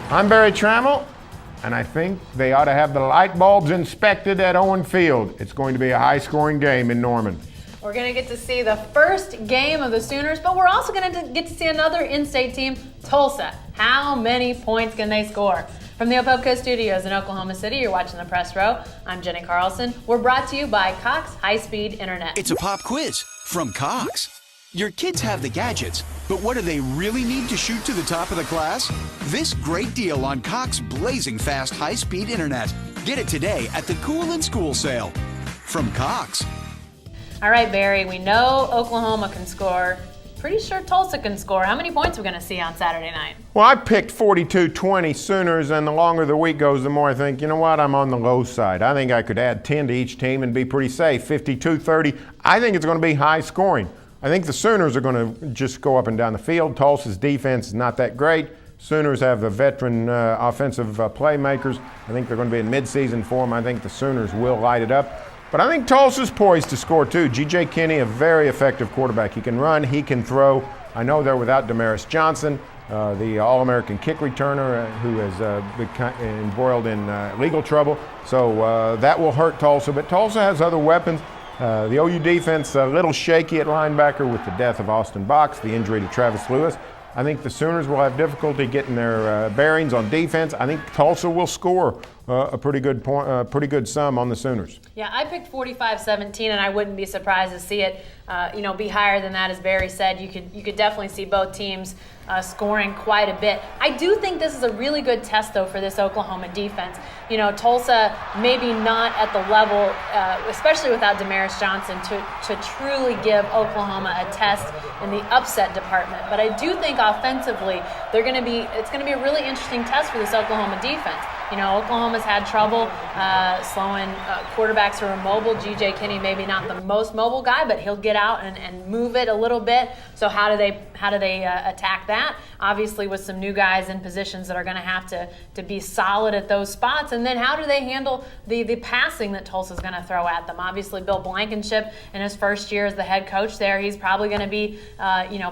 I'm Barry Trammell, and I think they ought to have the light bulbs inspected at Owen Field. It's going to be a high-scoring game in Norman. We're going to get to see the first game of the Sooners, but we're also going to get to see another in-state team, Tulsa. How many points can they score? From the Opelka Studios in Oklahoma City, you're watching the Press Row. I'm Jenny Carlson. We're brought to you by Cox High-Speed Internet. It's a pop quiz from Cox. Your kids have the gadgets, but what do they really need to shoot to the top of the class? This great deal on Cox blazing fast high-speed internet. Get it today at the Cool in School sale from Cox. All right, Barry, we know Oklahoma can score. Pretty sure Tulsa can score. How many points are we going to see on Saturday night? Well, I picked 42-20 Sooners, and the longer the week goes, the more I think, you know what, I'm on the low side. I think I could add 10 to each team and be pretty safe. 52-30, I think it's going to be high scoring. I think the Sooners are going to just go up and down the field. Tulsa's defense is not that great. Sooners have the veteran offensive playmakers. I think they're going to be in midseason form. I think the Sooners will light it up. But I think Tulsa's poised to score too. G.J. Kinney, a very effective quarterback. He can run, he can throw. I know they're without Damaris Johnson, the All-American kick returner who has been embroiled in legal trouble. So that will hurt Tulsa. But Tulsa has other weapons. The OU defense a little shaky at linebacker with the death of Austin Box, the injury to Travis Lewis. I think the Sooners will have difficulty getting their bearings on defense. I think Tulsa will score a pretty good sum on the Sooners. Yeah, I picked 45-17, and I wouldn't be surprised to see it, be higher than that. As Barry said, you could definitely see both teams scoring quite a bit. I do think this is a really good test, though, for this Oklahoma defense. Tulsa maybe not at the level, especially without Damaris Johnson, to truly give Oklahoma a test in the upset department. But I do think offensively, it's going to be a really interesting test for this Oklahoma defense. Oklahoma's had trouble slowing quarterbacks who are mobile. G.J. Kinney maybe not the most mobile guy, but he'll get out and move it a little bit. So how do they attack that? Obviously with some new guys in positions that are going to have to be solid at those spots. And then how do they handle the passing that Tulsa's going to throw at them? Obviously Bill Blankenship in his first year as the head coach there, he's probably going to be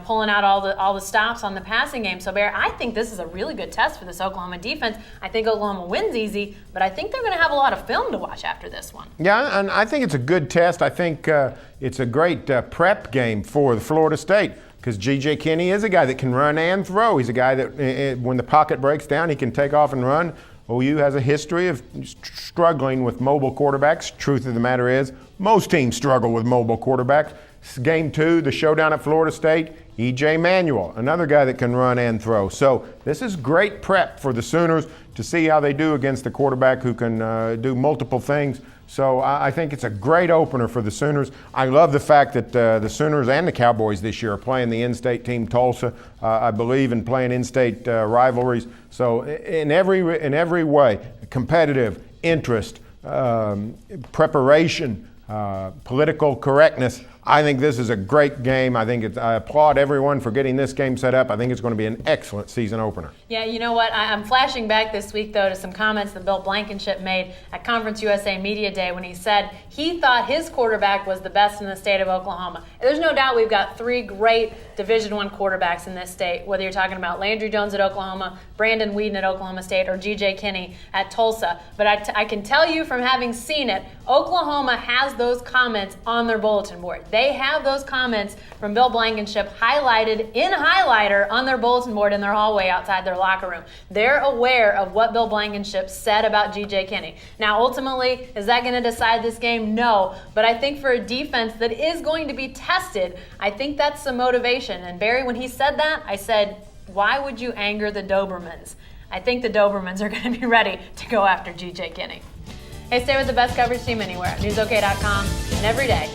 pulling out all the stops on the passing game. So Bear, I think this is a really good test for this Oklahoma defense. I think Oklahoma wins easy, but I think they're going to have a lot of film to watch after this one. Yeah, and I think it's a good test. I think it's a great prep game for Florida State because G.J. Kinney is a guy that can run and throw. He's a guy that when the pocket breaks down, he can take off and run. OU has a history of struggling with mobile quarterbacks. Truth of the matter is, most teams struggle with mobile quarterbacks. Game 2, the showdown at Florida State, E.J. Manuel, another guy that can run and throw. So this is great prep for the Sooners to see how they do against a quarterback who can do multiple things. So I think it's a great opener for the Sooners. I love the fact that the Sooners and the Cowboys this year are playing the in-state team Tulsa. I believe in playing in-state rivalries. So in every way, competitive, interest, preparation, political correctness, I think this is a great game. I applaud everyone for getting this game set up. I think it's going to be an excellent season opener. Yeah, you know what? I'm flashing back this week, though, to some comments that Bill Blankenship made at Conference USA Media Day when he said he thought his quarterback was the best in the state of Oklahoma. There's no doubt we've got 3 great Division I quarterbacks in this state, whether you're talking about Landry Jones at Oklahoma, Brandon Whedon at Oklahoma State, or G.J. Kinney at Tulsa. But I can tell you from having seen it, Oklahoma has those comments on their bulletin board. They have those comments from Bill Blankenship highlighted in highlighter on their bulletin board in their hallway outside their locker room. They're aware of what Bill Blankenship said about G.J. Kinney. Now, ultimately, is that going to decide this game? No. But I think for a defense that is going to be tested, I think that's some motivation. And Barry, when he said that, I said, why would you anger the Dobermans? I think the Dobermans are going to be ready to go after G.J. Kinney. Hey, stay with the best coverage team anywhere. NewsOK.com and every day.